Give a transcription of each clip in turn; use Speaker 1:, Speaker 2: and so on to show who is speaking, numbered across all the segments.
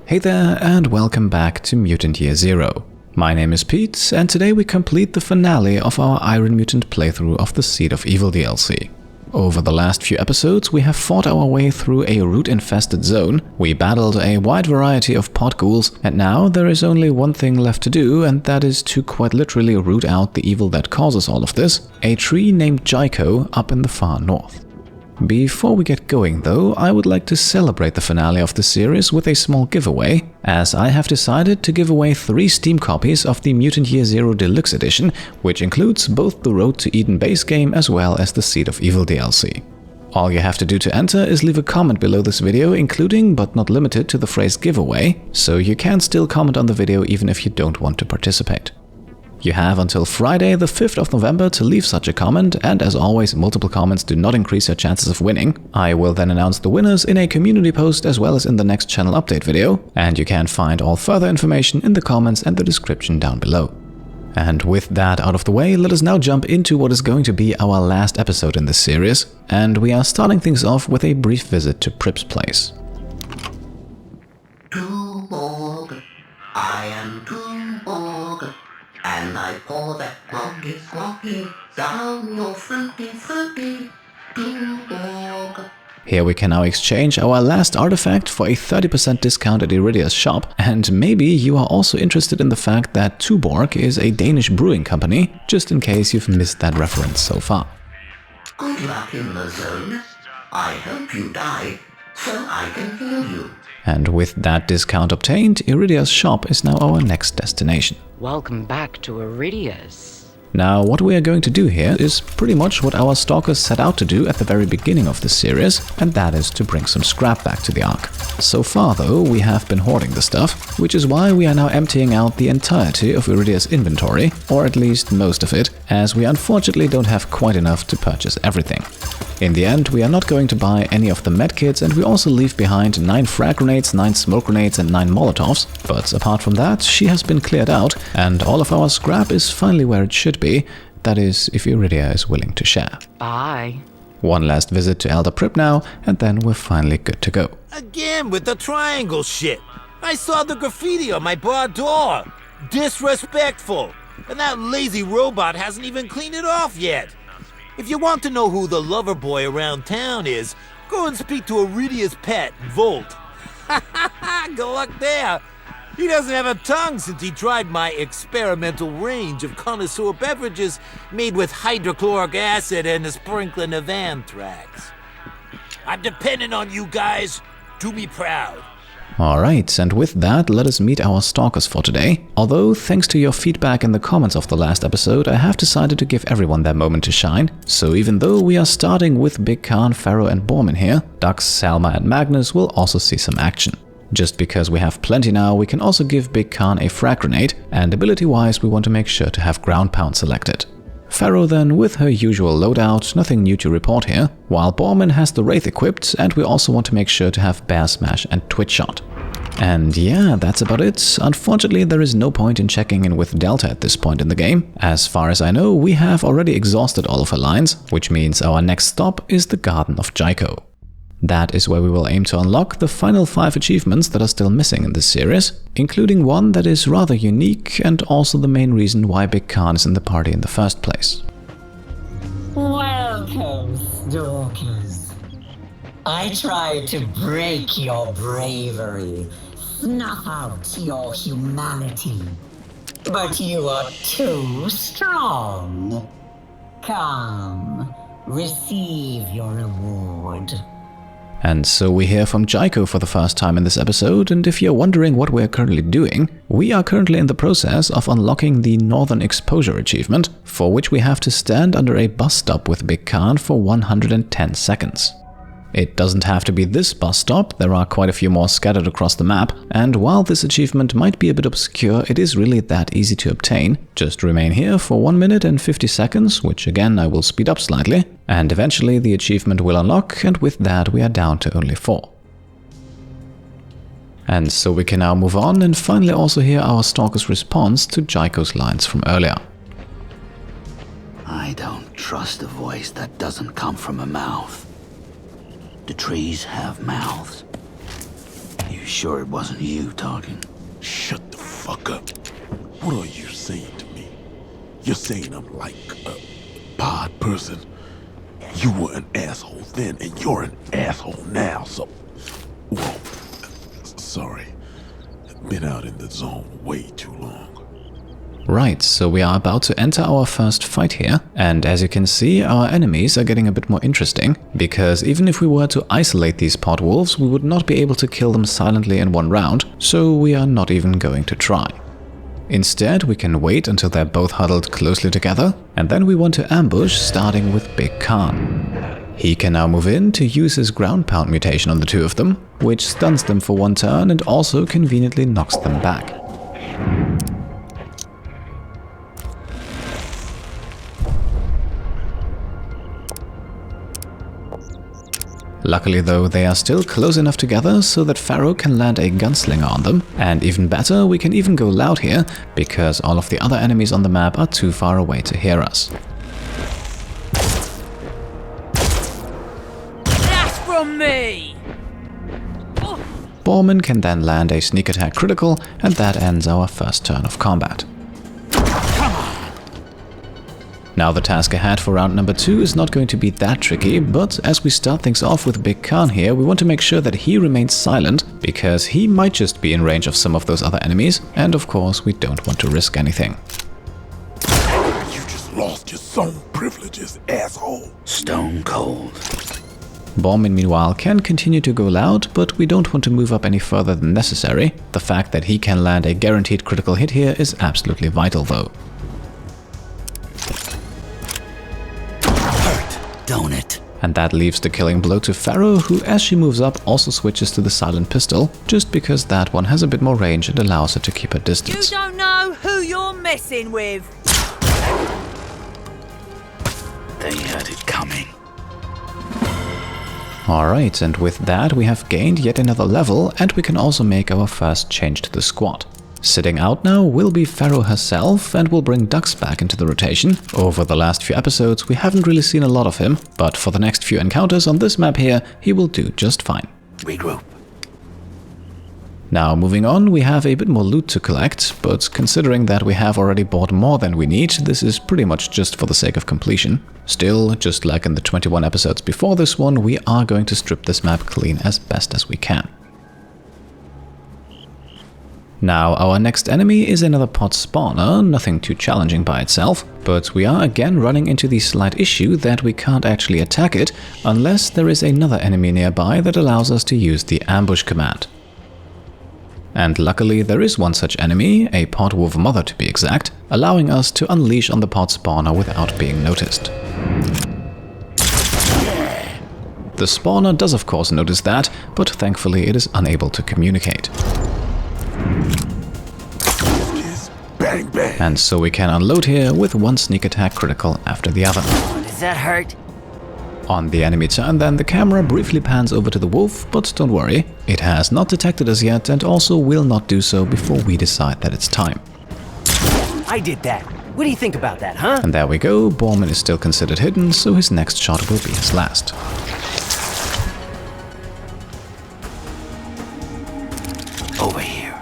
Speaker 1: Hey there and welcome back to Mutant Year Zero. My name is Pete and today we complete the finale of our Iron Mutant playthrough of the Seed of Evil DLC. Over the last few episodes we have fought our way through a root-infested zone, we battled a wide variety of Pod Ghouls, and now there is only one thing left to do, and that is to quite literally root out the evil that causes all of this, a tree named Jaiko up in the far north. Before we get going though, I would like to celebrate the finale of the series with a small giveaway, as I have decided to give away 3 Steam copies of the Mutant Year Zero Deluxe Edition, which includes both the Road to Eden base game as well as the Seed of Evil DLC. All you have to do to enter is leave a comment below this video including but not limited to the phrase giveaway, so you can still comment on the video even if you don't want to participate. You have until Friday the 5th of November to leave such a comment, and as always, multiple comments do not increase your chances of winning. I will then announce the winners in a community post as well as in the next channel update video, and you can find all further information in the comments and the description down below. And with that out of the way, let us now jump into what is going to be our last episode in this series, and we are starting things off with a brief visit to Prip's place.
Speaker 2: I am Tuborg, and I pour that groggy down your fruity Tuborg.
Speaker 1: Here we can now exchange our last artifact for a 30% discount at Iridia's shop, and maybe you are also interested in the fact that Tuborg is a Danish brewing company, just in case you've missed that reference so far.
Speaker 2: Good luck in the zone. I hope you die, so I can heal you.
Speaker 1: And with that discount obtained, Iridia's shop is now our next destination.
Speaker 3: Welcome back to Iridia's.
Speaker 1: Now, what we are going to do here is pretty much what our Stalkers set out to do at the very beginning of the series, and that is to bring some scrap back to the Ark. So far though, we have been hoarding the stuff, which is why we are now emptying out the entirety of Iridia's inventory, or at least most of it, as we unfortunately don't have quite enough to purchase everything. In the end, we are not going to buy any of the medkits, and we also leave behind 9 frag grenades, 9 smoke grenades and 9 molotovs, but apart from that, she has been cleared out, and all of our scrap is finally where it should be, that is, if Iridia is willing to share.
Speaker 3: Bye.
Speaker 1: One last visit to Elder Prip now, and then we're finally good to go.
Speaker 4: Again with the triangle shit. I saw the graffiti on my bar door. Disrespectful. And that lazy robot hasn't even cleaned it off yet. If you want to know who the lover boy around town is, go and speak to Iridia's pet, Volt. Good luck there. He doesn't have a tongue since he tried my experimental range of connoisseur beverages made with hydrochloric acid and a sprinkling of anthrax. I'm depending on you guys. Do me proud.
Speaker 1: Alright, and with that, let us meet our Stalkers for today. Although, thanks to your feedback in the comments of the last episode, I have decided to give everyone their moment to shine. So even though we are starting with Big Khan, Pharaoh and Borman here, Dux, Salma and Magnus will also see some action. Just because we have plenty now, we can also give Big Khan a frag grenade, and ability-wise we want to make sure to have ground pound selected. Pharaoh then with her usual loadout, nothing new to report here, while Borman has the Wraith equipped, and we also want to make sure to have Bear Smash and Twitch Shot. And yeah, that's about it. Unfortunately, there is no point in checking in with Delta at this point in the game. As far as I know, we have already exhausted all of her lines, which means our next stop is the Garden of Jyko. That is where we will aim to unlock the final 5 achievements that are still missing in this series, including one that is rather unique and also the main reason why Big Khan is in the party in the first place.
Speaker 5: Welcome, Stalkers. I tried to break your bravery, snuff out your humanity, but you are too strong. Come, receive your reward.
Speaker 1: And so we hear from Jaiko for the first time in this episode, and if you're wondering what we're currently doing, we are currently in the process of unlocking the Northern Exposure achievement, for which we have to stand under a bus stop with Big Khan for 110 seconds. It doesn't have to be this bus stop, there are quite a few more scattered across the map, and while this achievement might be a bit obscure, it is really that easy to obtain. Just remain here for 1 minute and 50 seconds, which again I will speed up slightly, and eventually the achievement will unlock, and with that we are down to only 4. And so we can now move on and finally also hear our Stalker's response to Jaiko's lines from earlier.
Speaker 6: I don't trust a voice that doesn't come from a mouth. The trees have mouths. You sure it wasn't you talking?
Speaker 7: Shut the fuck up. What are you saying to me? You're saying I'm like a pod person? You were an asshole then, and you're an asshole now, so... Whoa. Sorry. Been out in the zone way too long.
Speaker 1: Right, so we are about to enter our first fight here, and as you can see, our enemies are getting a bit more interesting, because even if we were to isolate these pod wolves, we would not be able to kill them silently in one round, so we are not even going to try. Instead, we can wait until they're both huddled closely together, and then we want to ambush, starting with Big Khan. He can now move in to use his ground pound mutation on the two of them, which stuns them for one turn and also conveniently knocks them back. Luckily though, they are still close enough together so that Pharaoh can land a gunslinger on them, and even better, we can even go loud here, because all of the other enemies on the map are too far away to hear us.
Speaker 8: That's from me!
Speaker 1: Borman can then land a sneak attack critical, and that ends our first turn of combat. Now the task ahead for round number 2 is not going to be that tricky, but as we start things off with Big Khan here, we want to make sure that he remains silent, because he might just be in range of some of those other enemies, and of course we don't want to risk anything.
Speaker 7: You just lost your zone privileges, asshole.
Speaker 6: Stone cold.
Speaker 1: Borman meanwhile can continue to go loud, but we don't want to move up any further than necessary. The fact that he can land a guaranteed critical hit here is absolutely vital though.
Speaker 6: Don't it?
Speaker 1: And that leaves the killing blow to Pharaoh, who as she moves up also switches to the silent pistol, just because that one has a bit more range and allows her to keep her distance.
Speaker 8: You don't know who you're messing with.
Speaker 6: They had it coming.
Speaker 1: Alright, and with that we have gained yet another level, and we can also make our first change to the squad. Sitting out now will be Pharaoh herself, and will bring Dux back into the rotation. Over the last few episodes we haven't really seen a lot of him, but for the next few encounters on this map here, he will do just fine.
Speaker 6: Regroup.
Speaker 1: Now moving on, we have a bit more loot to collect, but considering that we have already bought more than we need, this is pretty much just for the sake of completion. Still, just like in the 21 episodes before this one, we are going to strip this map clean as best as we can. Now, our next enemy is another pod spawner, nothing too challenging by itself, but we are again running into the slight issue that we can't actually attack it unless there is another enemy nearby that allows us to use the ambush command. And luckily there is one such enemy, a pod wolf mother to be exact, allowing us to unleash on the pod spawner without being noticed. The spawner does of course notice that, but thankfully it is unable to communicate.
Speaker 7: Bang, bang.
Speaker 1: And so we can unload here with one sneak attack critical after the other.
Speaker 8: Does that hurt?
Speaker 1: On the enemy turn then, the camera briefly pans over to the wolf, but don't worry, it has not detected us yet and also will not do so before we decide that it's time.
Speaker 9: I did that. What do you think about that, huh?
Speaker 1: And there we go, Borman is still considered hidden, so his next shot will be his last.
Speaker 6: Over here.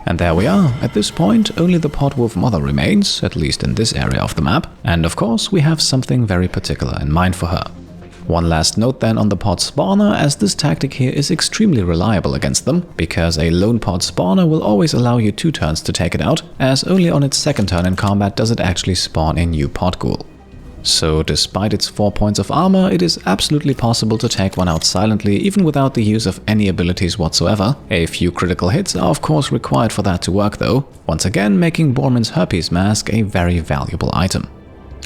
Speaker 1: And there we are. At this point, only the pod wolf mother remains, at least in this area of the map, and of course we have something very particular in mind for her. One last note then on the pod spawner, as this tactic here is extremely reliable against them, because a lone pod spawner will always allow you 2 turns to take it out, as only on its second turn in combat does it actually spawn a new pod ghoul. So despite its 4 points of armor, it is absolutely possible to take one out silently even without the use of any abilities whatsoever. A few critical hits are of course required for that to work though, once again making Borman's herpes mask a very valuable item.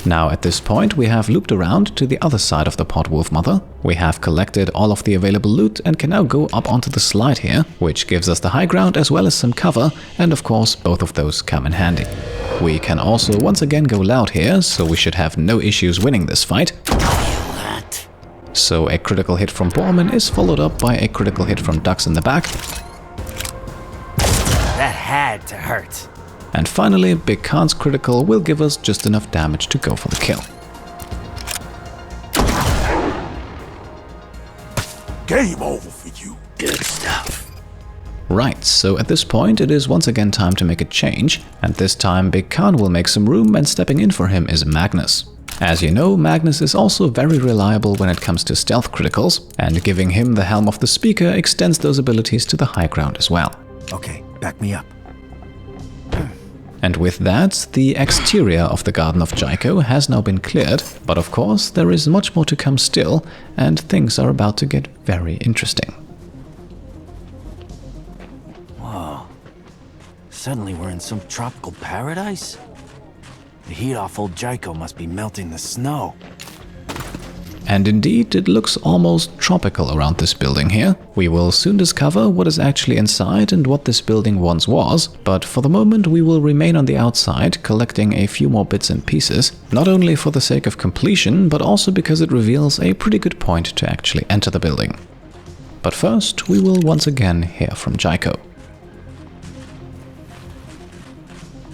Speaker 1: Now at this point we have looped around to the other side of the pod wolf mother. We have collected all of the available loot and can now go up onto the slide here, which gives us the high ground as well as some cover, and of course both of those come in handy. We can also once again go loud here, so we should have no issues winning this fight. So a critical hit from Borman is followed up by a critical hit from Dux in the back.
Speaker 9: That had to hurt.
Speaker 1: And finally, Big Khan's critical will give us just enough damage to go for the kill.
Speaker 7: Game over for you.
Speaker 6: Good stuff.
Speaker 1: Right, so at this point it is once again time to make a change, and this time Big Khan will make some room, and stepping in for him is Magnus. As you know, Magnus is also very reliable when it comes to stealth criticals, and giving him the helm of the speaker extends those abilities to the high ground as well.
Speaker 9: Okay, back me up.
Speaker 1: And with that, the exterior of the Garden of Jyko has now been cleared, but of course there is much more to come still, and things are about to get very interesting.
Speaker 9: Whoa. Suddenly we're in some tropical paradise? The heat off old Jaiko must be melting the snow.
Speaker 1: And indeed, it looks almost tropical around this building here. We will soon discover what is actually inside and what this building once was, but for the moment we will remain on the outside, collecting a few more bits and pieces, not only for the sake of completion, but also because it reveals a pretty good point to actually enter the building. But first, we will once again hear from Jaiko.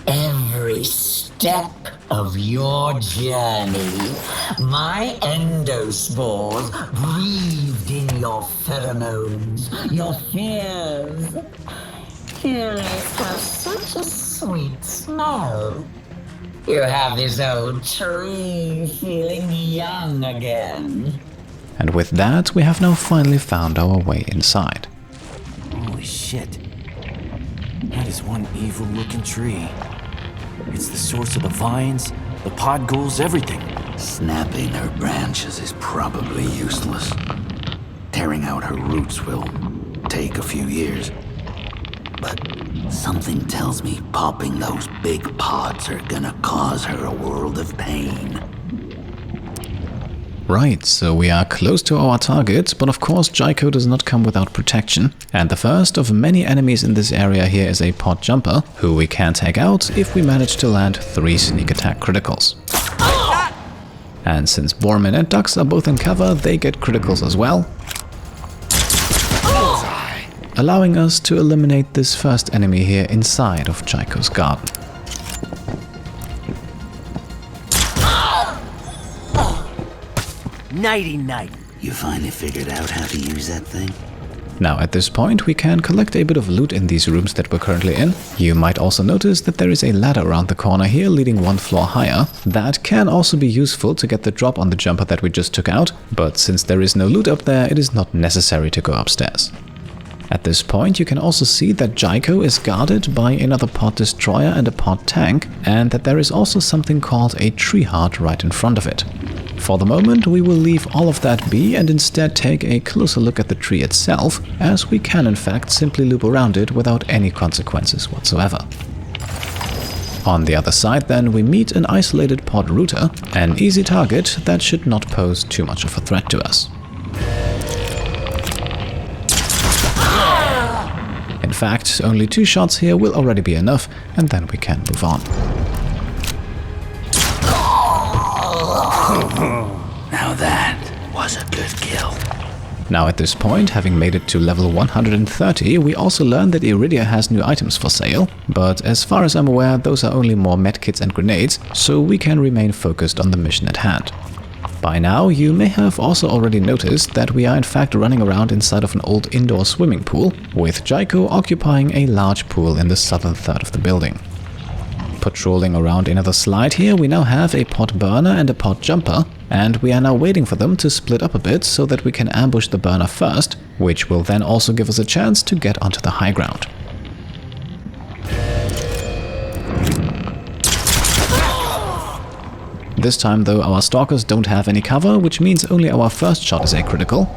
Speaker 5: Every step of your journey, my endospores breathed in your pheromones, your fears. Fearless has such a sweet smell. You have this old tree feeling young again.
Speaker 1: And with that, we have now finally found our way inside.
Speaker 9: Holy shit. That is one evil-looking tree. It's the source of the vines, the Pod Ghouls, everything.
Speaker 6: Snapping her branches is probably useless. Tearing out her roots will take a few years. But something tells me popping those big pods are gonna cause her a world of pain.
Speaker 1: Right, so we are close to our target, but of course Jaiko does not come without protection, and the first of many enemies in this area here is a pod jumper, who we can take out if we manage to land 3 sneak attack criticals. And since Bormin and Ducks are both in cover, they get criticals as well, allowing us to eliminate this first enemy here inside of Jaiko's garden.
Speaker 9: Nighty-night.
Speaker 6: You finally figured out how to use that thing?
Speaker 1: Now at this point we can collect a bit of loot in these rooms that we're currently in. You might also notice that there is a ladder around the corner here leading 1 floor higher. That can also be useful to get the drop on the jumper that we just took out, but since there is no loot up there, it is not necessary to go upstairs. At this point you can also see that Jaiko is guarded by another pod destroyer and a pod tank, and that there is also something called a tree heart right in front of it. For the moment we will leave all of that be and instead take a closer look at the tree itself, as we can in fact simply loop around it without any consequences whatsoever. On the other side then we meet an isolated pod router, an easy target that should not pose too much of a threat to us. In fact, only 2 shots here will already be enough, and then we can move on.
Speaker 6: Now that was a good kill.
Speaker 1: Now at this point, having made it to level 130, we also learn that Iridia has new items for sale, but as far as I'm aware, those are only more medkits and grenades, so we can remain focused on the mission at hand. By now, you may have also already noticed that we are in fact running around inside of an old indoor swimming pool, with Jaiko occupying a large pool in the southern third of the building. Patrolling around another slide here, we now have a pod burner and a pod jumper, and we are now waiting for them to split up a bit so that we can ambush the burner first, which will then also give us a chance to get onto the high ground. This time though our Stalkers don't have any cover, which means only our first shot is a critical.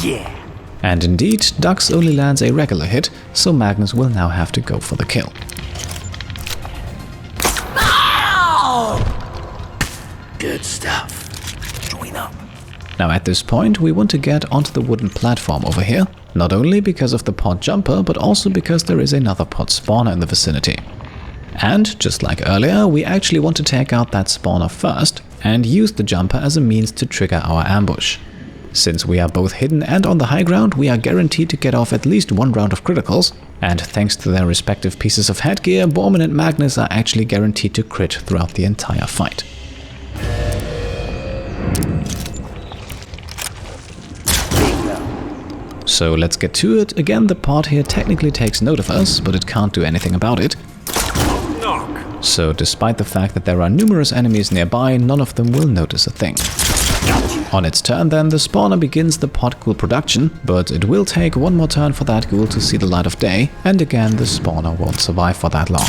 Speaker 9: Yeah.
Speaker 1: And indeed, Ducks only lands a regular hit, so Magnus will now have to go for the kill.
Speaker 6: Good stuff. Join up.
Speaker 1: Now at this point we want to get onto the wooden platform over here, not only because of the pod jumper, but also because there is another pod spawner in the vicinity. And, just like earlier, we actually want to take out that spawner first, and use the jumper as a means to trigger our ambush. Since we are both hidden and on the high ground, we are guaranteed to get off at least 1 round of criticals, and thanks to their respective pieces of headgear, Bormin and Magnus are actually guaranteed to crit throughout the entire fight. So let's get to it. Again, the pod here technically takes note of us, but it can't do anything about it. So despite the fact that there are numerous enemies nearby, none of them will notice a thing. On its turn then, the spawner begins the pod ghoul production, but it will take one more turn for that ghoul to see the light of day, and again the spawner won't survive for that long.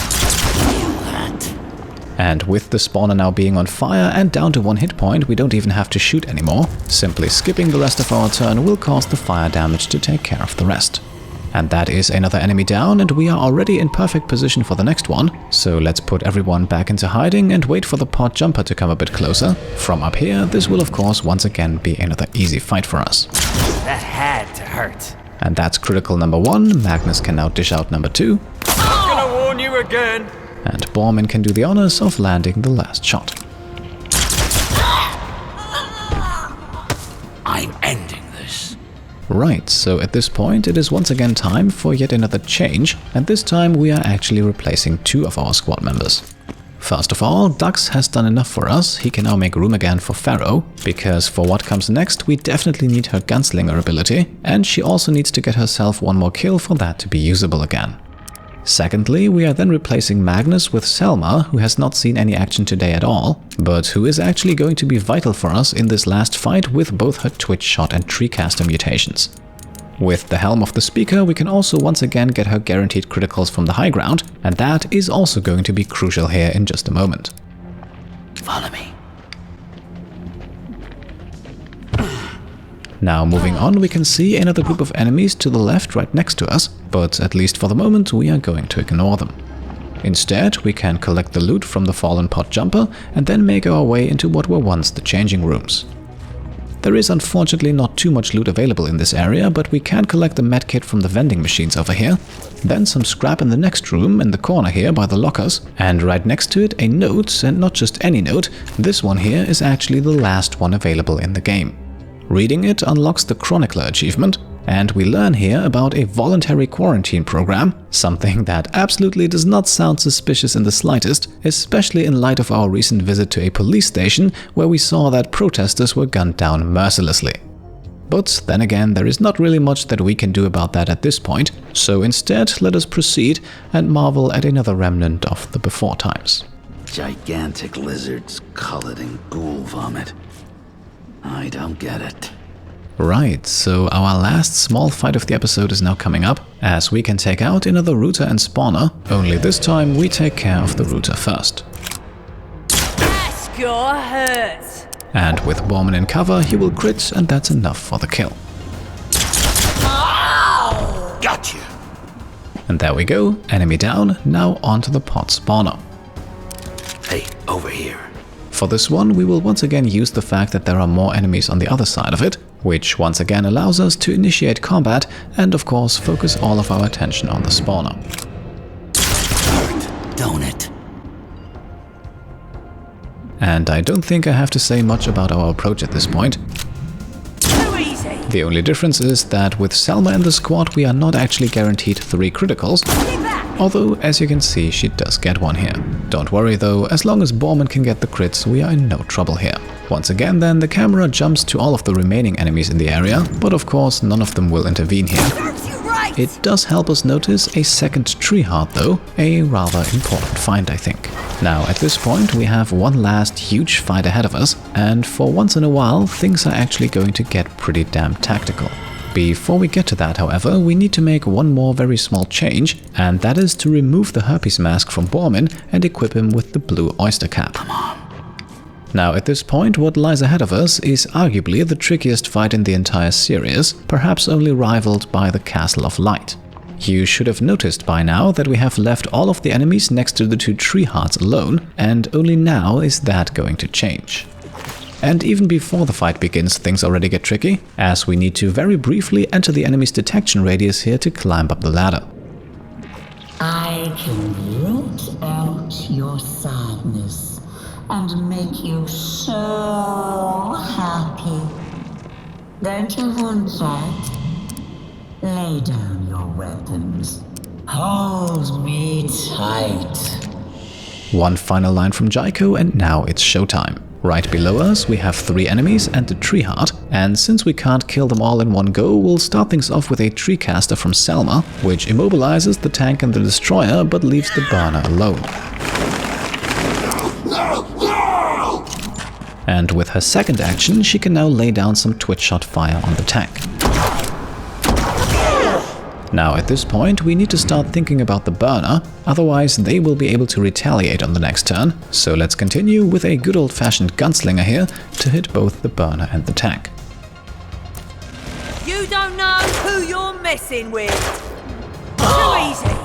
Speaker 1: And with the spawner now being on fire and down to 1 hit point, we don't even have to shoot anymore. Simply skipping the rest of our turn will cause the fire damage to take care of the rest. And that is another enemy down, and we are already in perfect position for the next one. So let's put everyone back into hiding and wait for the pod jumper to come a bit closer. From up here, this will of course once again be another easy fight for us.
Speaker 9: That had to hurt.
Speaker 1: And that's critical number 1. Magnus can now dish out number 2.
Speaker 9: I'm gonna warn you again.
Speaker 1: And Bormin can do the honors of landing the last shot.
Speaker 6: I'm ending this.
Speaker 1: Right, so at this point it is once again time for yet another change, and this time we are actually replacing 2 of our squad members. First of all, Dux has done enough for us. He can now make room again for Pharaoh, because for what comes next we definitely need her gunslinger ability, and she also needs to get herself 1 more kill for that to be usable again. Secondly, we are then replacing Magnus with Selma, who has not seen any action today at all, but who is actually going to be vital for us in this last fight with both her Twitch Shot and Treecaster mutations. With the Helm of the Speaker, we can also once again get her guaranteed criticals from the high ground, and that is also going to be crucial here in just a moment.
Speaker 6: Follow me.
Speaker 1: Now moving on, we can see another group of enemies to the left right next to us, but at least for the moment we are going to ignore them. Instead, we can collect the loot from the fallen pod jumper and then make our way into what were once the changing rooms. There is unfortunately not too much loot available in this area, but we can collect the medkit from the vending machines over here, then some scrap in the next room in the corner here by the lockers, and right next to it a note, and not just any note. This one here is actually the last one available in the game. Reading it unlocks the Chronicler achievement, and we learn here about a voluntary quarantine program, something that absolutely does not sound suspicious in the slightest, especially in light of our recent visit to a police station where we saw that protesters were gunned down mercilessly. But then again, there is not really much that we can do about that at this point, so instead let us proceed and marvel at another remnant of the before times.
Speaker 6: Gigantic lizards coloured in ghoul vomit. I don't get it.
Speaker 1: Right, so our last small fight of the episode is now coming up, as we can take out another router and spawner, only this time we take care of the router first.
Speaker 8: That's gotta hurt.
Speaker 1: And with Bormin in cover, he will crit, and that's enough for the kill.
Speaker 6: Gotcha!
Speaker 1: And there we go, enemy down, now onto the pod spawner.
Speaker 6: Hey, over here.
Speaker 1: For this one, we will once again use the fact that there are more enemies on the other side of it, which once again allows us to initiate combat and of course focus all of our attention on the spawner.
Speaker 6: Hurt, don't it?
Speaker 1: And I don't think I have to say much about our approach at this point.
Speaker 8: Too easy.
Speaker 1: The only difference is that with Selma in the squad we are not actually guaranteed 3 criticals, although as you can see she does get 1 here. Don't worry though, as long as Bormin can get the crits we are in no trouble here. Once again then, the camera jumps to all of the remaining enemies in the area, but of course none of them will intervene here. It does help us notice a second tree heart though, a rather important find I think. Now at this point we have one last huge fight ahead of us, and for once in a while things are actually going to get pretty damn tactical. Before we get to that, however, we need to make one more very small change, and that is to remove the herpes mask from Bormin and equip him with the blue oyster cap.
Speaker 6: Come on.
Speaker 1: Now at this point, what lies ahead of us is arguably the trickiest fight in the entire series, perhaps only rivaled by the Castle of Light. You should have noticed by now that we have left all of the enemies next to the 2 tree hearts alone, and only now is that going to change. And even before the fight begins, things already get tricky, as we need to very briefly enter the enemy's detection radius here to climb up the ladder.
Speaker 5: I can root out your sadness and make you so happy. Don't you want that? Lay down your weapons. Hold me tight.
Speaker 1: One final line from Jaiko, and now it's showtime. Right below us we have 3 enemies and the tree heart, And since we can't kill them all in one go, we'll start things off with a tree caster from Selma, which immobilizes the tank and the destroyer but leaves the burner alone. And with her second action, she can now lay down some twitch shot fire on the tank. Now at this point we need to start thinking about the burner, otherwise they will be able to retaliate on the next turn, so let's continue with a good old-fashioned gunslinger here to hit both the burner and the tank.
Speaker 8: You don't know who you're messing with. Too easy.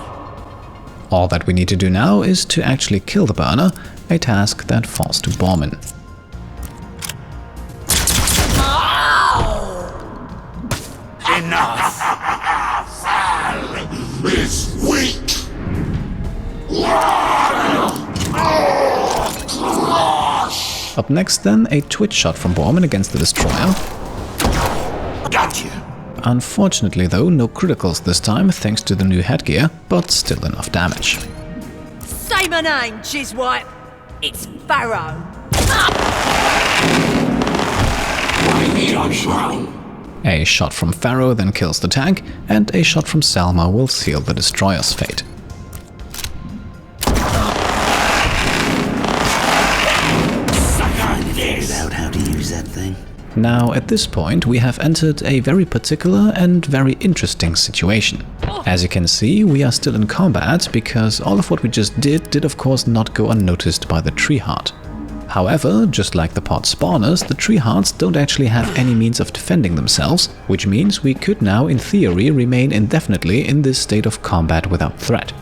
Speaker 1: All that we need to do now is to actually kill the burner, a task that falls to Bormin.
Speaker 7: Enough! Sal is weak!
Speaker 1: Up next then, a twitch shot from Bormin against the destroyer.
Speaker 7: Gotcha!
Speaker 1: Unfortunately though, no criticals this time thanks to the new headgear, but still enough damage.
Speaker 8: Say my name, Jizwipe. It's Pharaoh.
Speaker 1: A shot from Pharaoh then kills the tank, and a shot from Selma will seal the destroyer's fate.
Speaker 6: Figured out how to use that thing.
Speaker 1: Now at this point we have entered a very particular and very interesting situation. As you can see, we are still in combat because all of what we just did of course not go unnoticed by the tree heart. However, just like the pod spawners, the tree hearts don't actually have any means of defending themselves, which means we could now in theory remain indefinitely in this state of combat without threat.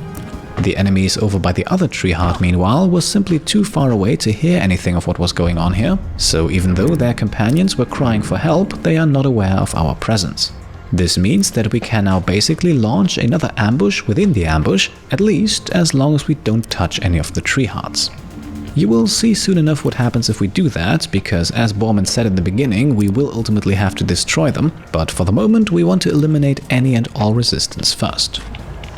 Speaker 1: The enemies over by the other tree heart meanwhile were simply too far away to hear anything of what was going on here, so even though their companions were crying for help, they are not aware of our presence. This means that we can now basically launch another ambush within the ambush, at least as long as we don't touch any of the tree hearts. You will see soon enough what happens if we do that, because as Bormin said in the beginning, we will ultimately have to destroy them, but for the moment we want to eliminate any and all resistance first.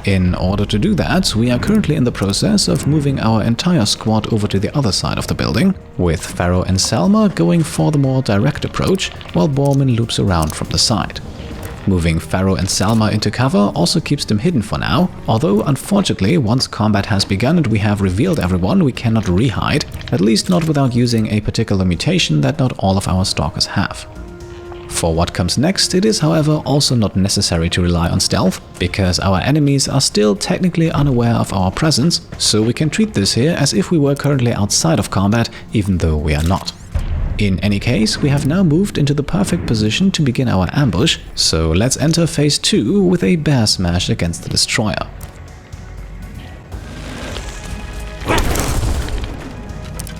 Speaker 1: In order to do that, we are currently in the process of moving our entire squad over to the other side of the building, with Pharaoh and Selma going for the more direct approach, while Bormin loops around from the side. Moving Pharaoh and Selma into cover also keeps them hidden for now, although unfortunately once combat has begun and we have revealed everyone, we cannot re-hide, at least not without using a particular mutation that not all of our stalkers have. For what comes next, it is however also not necessary to rely on stealth, because our enemies are still technically unaware of our presence, so we can treat this here as if we were currently outside of combat, even though we are not. In any case, we have now moved into the perfect position to begin our ambush, so let's enter phase 2 with a bear smash against the destroyer.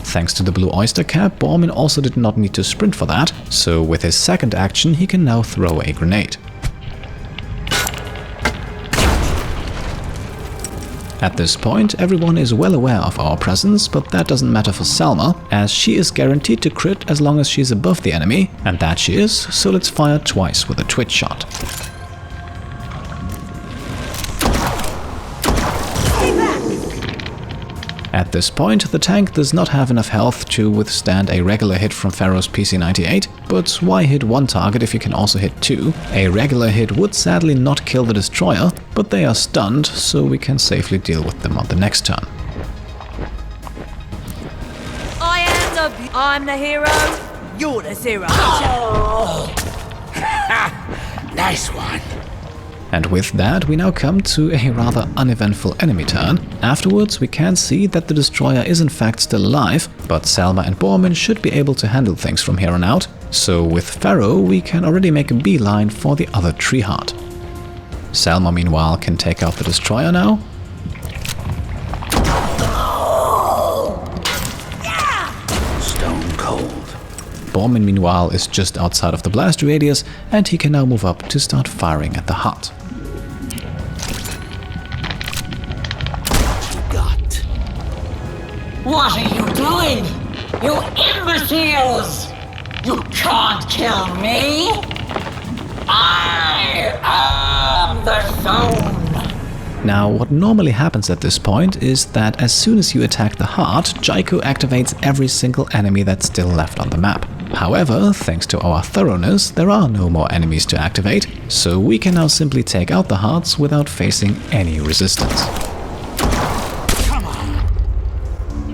Speaker 1: Thanks to the blue oyster cap, Bormin also did not need to sprint for that, so with his second action he can now throw a grenade. At this point, everyone is well aware of our presence, but that doesn't matter for Selma, as she is guaranteed to crit as long as she is above the enemy, and that she is, so let's fire twice with a twitch shot. At this point, the tank does not have enough health to withstand a regular hit from Pharaoh's PC-98, but why hit one target if you can also hit two? A regular hit would sadly not kill the destroyer, but they are stunned, so we can safely deal with them on the next turn.
Speaker 8: I'm the hero, you're the zero.
Speaker 7: Nice one.
Speaker 1: And with that, we now come to a rather uneventful enemy turn. Afterwards, we can see that the destroyer is in fact still alive, but Selma and Bormin should be able to handle things from here on out. So with Pharaoh, we can already make a beeline for the other tree heart. Selma, meanwhile, can take out the destroyer now.
Speaker 6: Stone cold.
Speaker 1: Bormin, meanwhile, is just outside of the blast radius, and he can now move up to start firing at the hut.
Speaker 5: What are you doing? You imbeciles! You can't kill me! I am the zone!
Speaker 1: Now, what normally happens at this point is that as soon as you attack the heart, Jaiko activates every single enemy that's still left on the map. However, thanks to our thoroughness, there are no more enemies to activate, so we can now simply take out the hearts without facing any resistance.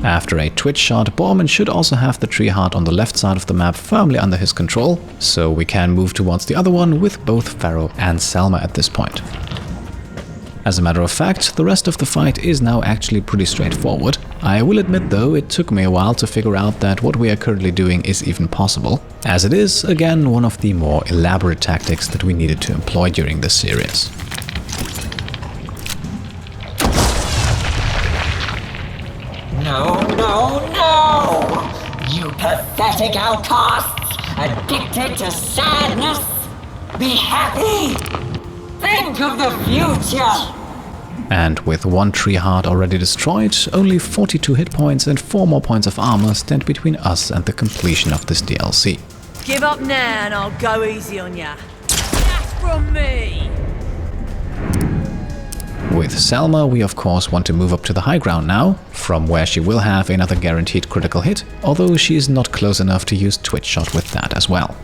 Speaker 1: After a twitch shot, Borman should also have the tree heart on the left side of the map firmly under his control, so we can move towards the other one with both Pharaoh and Selma at this point. As a matter of fact, the rest of the fight is now actually pretty straightforward. I will admit though, it took me a while to figure out that what we are currently doing is even possible, as it is, again, one of the more elaborate tactics that we needed to employ during this series.
Speaker 5: No, no, no! You pathetic outcasts, addicted to sadness! Be happy! Think of the future!
Speaker 1: And with one tree heart already destroyed, only 42 hit points and 4 more points of armor stand between us and the completion of this DLC.
Speaker 8: Give up now and I'll go easy on ya. That's from me!
Speaker 1: With Selma, we of course want to move up to the high ground now, from where she will have another guaranteed critical hit, although she is not close enough to use Twitch Shot with that as well.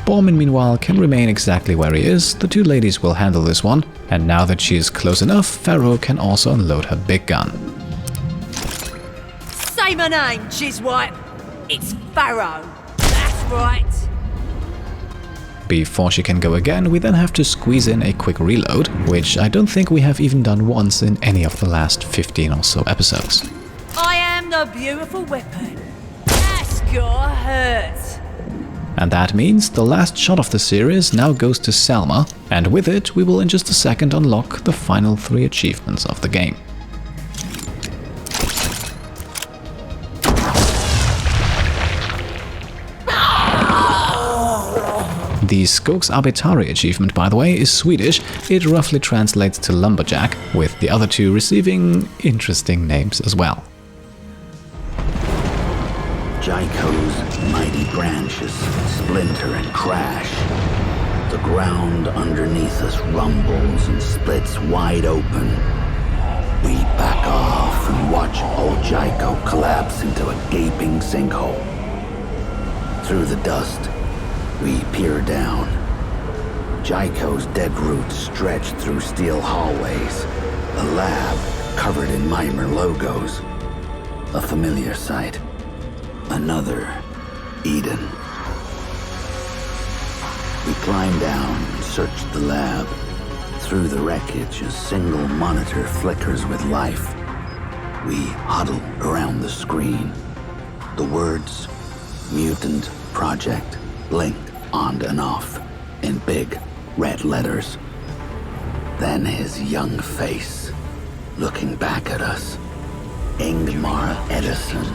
Speaker 1: Borman, meanwhile, can remain exactly where he is. The two ladies will handle this one, and now that she is close enough, Pharaoh can also unload her big gun.
Speaker 8: Say my name, Jizwipe. It's Pharaoh. That's right.
Speaker 1: Before she can go again, we then have to squeeze in a quick reload, which I don't think we have even done once in any of the last 15 or so episodes.
Speaker 8: I am the beautiful weapon. That's gotta hurt.
Speaker 1: And that means the last shot of the series now goes to Selma, and with it we will in just a second unlock the final 3 achievements of the game. The Skogsarbetare achievement, by the way, is Swedish. It roughly translates to lumberjack, with the other 2 receiving interesting names as well.
Speaker 6: Jaiko's mighty branches splinter and crash. The ground underneath us rumbles and splits wide open. We back off and watch old Jaiko collapse into a gaping sinkhole. Through the dust, we peer down. Jaiko's dead roots stretch through steel hallways. A lab covered in mimer logos. A familiar sight. Another Eden. We climb down and search the lab. Through the wreckage, a single monitor flickers with life. We huddle around the screen. The words Mutant Project blink on and off in big red letters. Then his young face, looking back at us. Ingmar Edison,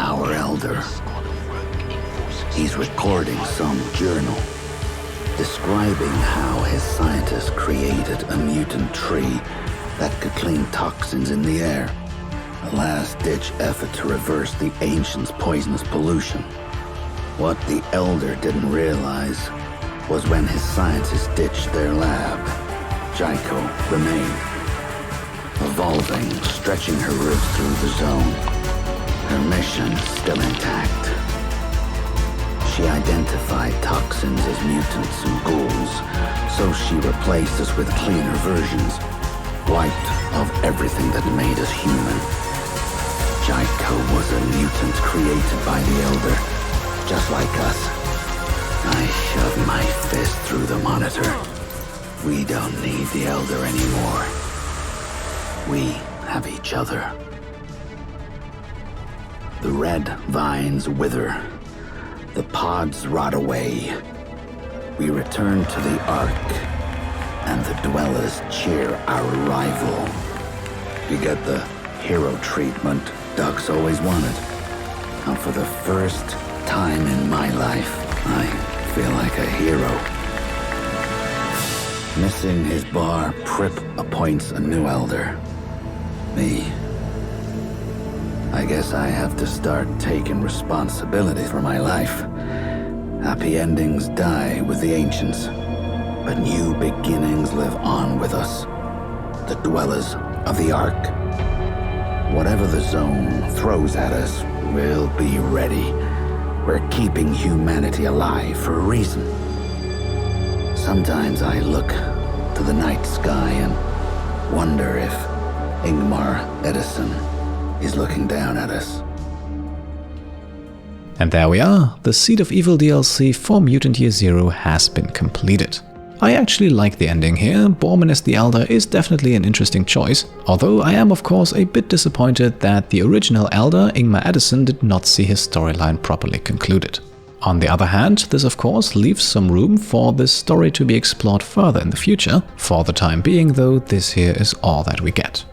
Speaker 6: our elder. He's recording some journal, describing how his scientists created a mutant tree that could clean toxins in the air. A last-ditch effort to reverse the ancients' poisonous pollution. What the elder didn't realize was when his scientists ditched their lab, Jaiko remained, evolving, stretching her roots through the zone. Her mission still intact. She identified toxins as mutants and ghouls, so she replaced us with cleaner versions, wiped of everything that made us human. Jaiko was a mutant created by the Elder, just like us. I shoved my fist through the monitor. We don't need the Elder anymore. We have each other. The red vines wither. The pods rot away. We return to the Ark, and the dwellers cheer our arrival. We get the hero treatment Ducks always wanted. And for the first time in my life, I feel like a hero. Missing his bar, Prip appoints a new elder. Me. I guess I have to start taking responsibility for my life. Happy endings die with the ancients, but new beginnings live on with us, the dwellers of the Ark. Whatever the zone throws at us, we'll be ready. We're keeping humanity alive for a reason. Sometimes I look to the night sky and wonder if Ingmar Edison is looking down at us.
Speaker 1: And there we are, the Seed of Evil DLC for Mutant Year Zero has been completed. I actually like the ending here. Borman as the Elder is definitely an interesting choice, although I am of course a bit disappointed that the original Elder, Ingmar Edison, did not see his storyline properly concluded. On the other hand, this of course leaves some room for this story to be explored further in the future. For the time being though, this here is all that we get.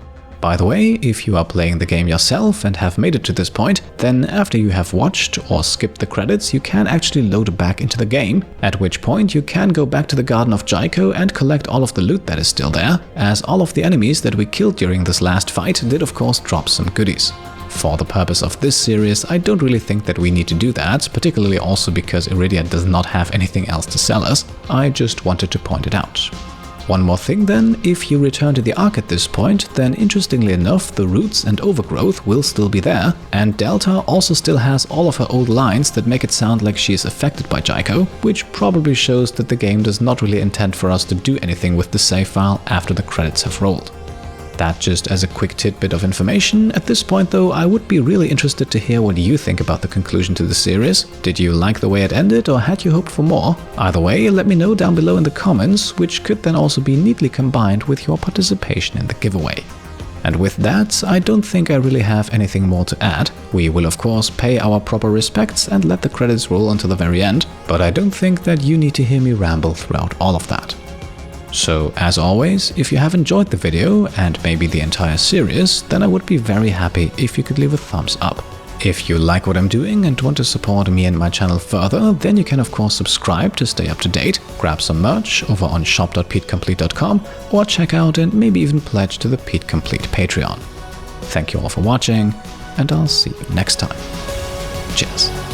Speaker 1: By the way, if you are playing the game yourself and have made it to this point, then after you have watched or skipped the credits, you can actually load back into the game, at which point you can go back to the Garden of Jyko and collect all of the loot that is still there, as all of the enemies that we killed during this last fight did of course drop some goodies. For the purpose of this series, I don't really think that we need to do that, particularly also because Iridia does not have anything else to sell us. I just wanted to point it out. One more thing then, if you return to the Ark at this point, then interestingly enough the roots and overgrowth will still be there, and Delta also still has all of her old lines that make it sound like she is affected by Jaiko, which probably shows that the game does not really intend for us to do anything with the save file after the credits have rolled. That just as a quick tidbit of information. At this point though, I would be really interested to hear what you think about the conclusion to the series. Did you like the way it ended or had you hoped for more? Either way, let me know down below in the comments, which could then also be neatly combined with your participation in the giveaway. And with that, I don't think I really have anything more to add. We will of course pay our proper respects and let the credits roll until the very end, but I don't think that you need to hear me ramble throughout all of that. So, as always, if you have enjoyed the video, and maybe the entire series, then I would be very happy if you could leave a thumbs up. If you like what I'm doing and want to support me and my channel further, then you can of course subscribe to stay up to date, grab some merch over on shop.petecomplete.com, or check out and maybe even pledge to the Pete Complete Patreon. Thank you all for watching, and I'll see you next time. Cheers.